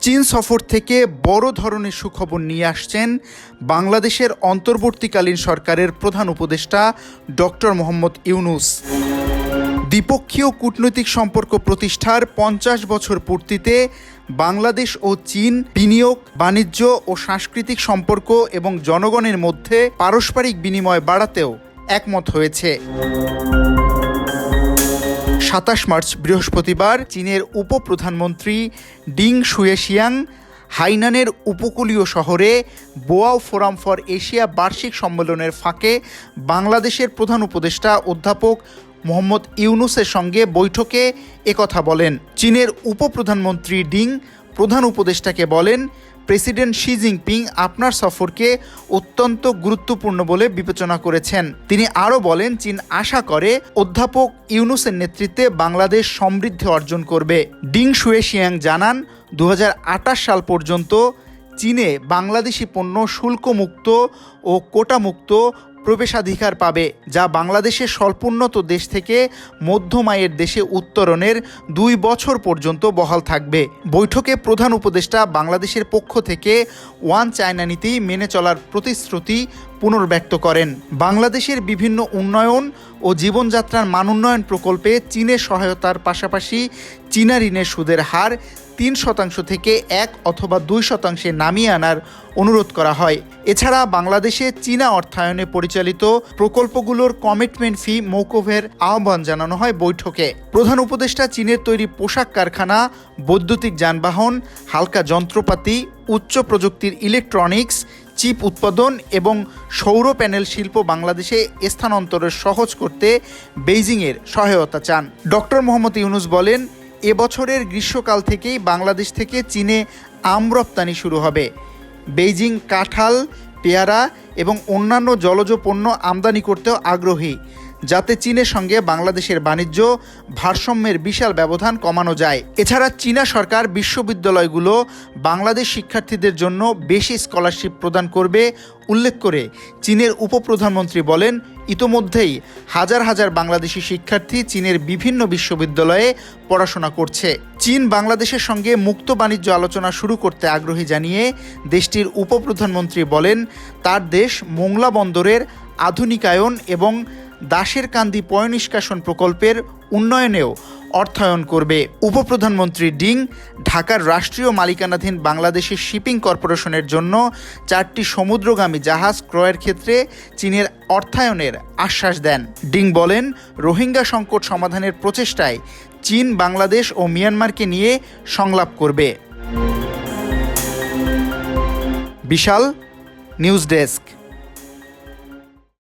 চীন সফর থেকে বড় ধরনের সুখবর নিয়ে আসছেন বাংলাদেশের অন্তর্বর্তীকালীন সরকারের প্রধান উপদেষ্টা ডক্টর মোহাম্মদ ইউনূস। দ্বিপক্ষীয় কূটনৈতিক সম্পর্ক প্রতিষ্ঠার ৫০ বছর পূর্তিতে বাংলাদেশ ও চীন বিনিয়োগ, বাণিজ্য ও সাংস্কৃতিক সম্পর্ক এবং জনগণের মধ্যে পারস্পরিক বিনিময় বাড়াতেও একমত হয়েছে। ২৭ মার্চ বৃহস্পতিবার চীনের উপপ্রধানমন্ত্রী ডিং শুয়েশিয়াং হাইনানের উপকূলীয় শহরে বোয়াও ফোরাম ফর এশিয়া বার্ষিক সম্মেলনের ফাঁকে বাংলাদেশের প্রধান উপদেষ্টা অধ্যাপক মোহাম্মদ ইউনূসের সঙ্গে বৈঠকে একথা বলেন। চীনের উপপ্রধানমন্ত্রী ডিং প্রধান উপদেষ্টাকে বলেন, প্রেসিডেন্ট শি জিনপিং আপনার সফরকে অত্যন্ত গুরুত্বপূর্ণ বলে বিবেচনা করেছেন। তিনি আরও বলেন, চীন আশা করে অধ্যাপক ইউনূসের নেতৃত্বে বাংলাদেশ সমৃদ্ধি অর্জন করবে। ডিং শুয়েশিয়াং জানান, ২০২৮ সাল পর্যন্ত চীনে বাংলাদেশি পণ্য শুল্কমুক্ত ও কোটামুক্ত প্রবেশাধিকার পাবে, যা বাংলাদেশের স্বল্পোন্নত দেশ থেকে মধ্যম আয়ের দেশে উত্তরণের ২ বছর পর্যন্ত বহাল থাকবে। বৈঠকে প্রধান উপদেষ্টা বাংলাদেশের পক্ষ থেকে ওয়ান চায়না নীতি মেনে চলার প্রতিশ্রুতি পুনর্ব্যক্ত করেন। বাংলাদেশের বিভিন্ন উন্নয়ন ও জীবনযাত্রার মানোন্নয়ন প্রকল্পে চীনের সহায়তার পাশাপাশি চীনা ঋণের সুদের হার ৩% থেকে ১ অথবা ২% নামিয়ে আনার অনুরোধ করা হয়। এছাড়া বাংলাদেশে চীনা অর্থায়নে পরিচালিত প্রকল্পগুলোর কমিটমেন্ট ফি মওকুফের আহ্বান জানানো হয় বৈঠকে। প্রধান উপদেষ্টা চীনের তৈরি পোশাক কারখানা, বৈদ্যুতিক যানবাহন, হালকা যন্ত্রপাতি, উচ্চ প্রযুক্তির ইলেকট্রনিক্স, চিপ উৎপাদন এবং সৌর প্যানেল শিল্প বাংলাদেশে স্থানান্তরের সহজ করতে বেইজিংয়ের সহায়তা চান। ডক্টর মোহাম্মদ ইউনূস বলেন, এবছরের গ্রীষ্মকাল থেকেই বাংলাদেশ থেকে চীনে আম রপ্তানি শুরু হবে। বেইজিং কাঁঠাল, পেয়ারা এবং অন্যান্য জলজ পণ্য আমদানি করতেও আগ্রহী, যাতে চীনের সঙ্গে বাংলাদেশের বাণিজ্য ভারসাম্যের বিশাল ব্যবধান কমানো যায়। এছাড়া চীনা সরকার বিশ্ববিদ্যালয়গুলো বাংলাদেশ শিক্ষার্থীদের জন্য বেশি স্কলারশিপ প্রদান করবে উল্লেখ করে চীনের উপপ্রধানমন্ত্রী বলেন, ইতোমধ্যেই হাজার হাজার বাংলাদেশি শিক্ষার্থী চীনের বিভিন্ন বিশ্ববিদ্যালয়ে পড়াশোনা করছে। চীন বাংলাদেশের সঙ্গে মুক্ত বাণিজ্য আলোচনা শুরু করতে আগ্রহী জানিয়ে দেশটির উপপ্রধানমন্ত্রী বলেন, তার দেশ মোংলা বন্দরের আধুনিকায়ন এবং দাসের কান্দি পয়ঃনিষ্কাশন প্রকল্পের উন্নয়নেও অর্থায়ন করবে। উপপ্রধানমন্ত্রী ডিং ঢাকার রাষ্ট্রীয় মালিকানাধীন বাংলাদেশের শিপিং কর্পোরেশনের জন্য 4টি সমুদ্রগামী জাহাজ ক্রয়ের ক্ষেত্রে চীনের অর্থায়নের আশ্বাস দেন। ডিং বলেন, রোহিঙ্গা সংকট সমাধানের প্রচেষ্টায় চীন বাংলাদেশ ও মিয়ানমারকে নিয়ে সংলাপ করবে। বিশাল নিউজ ডেস্ক।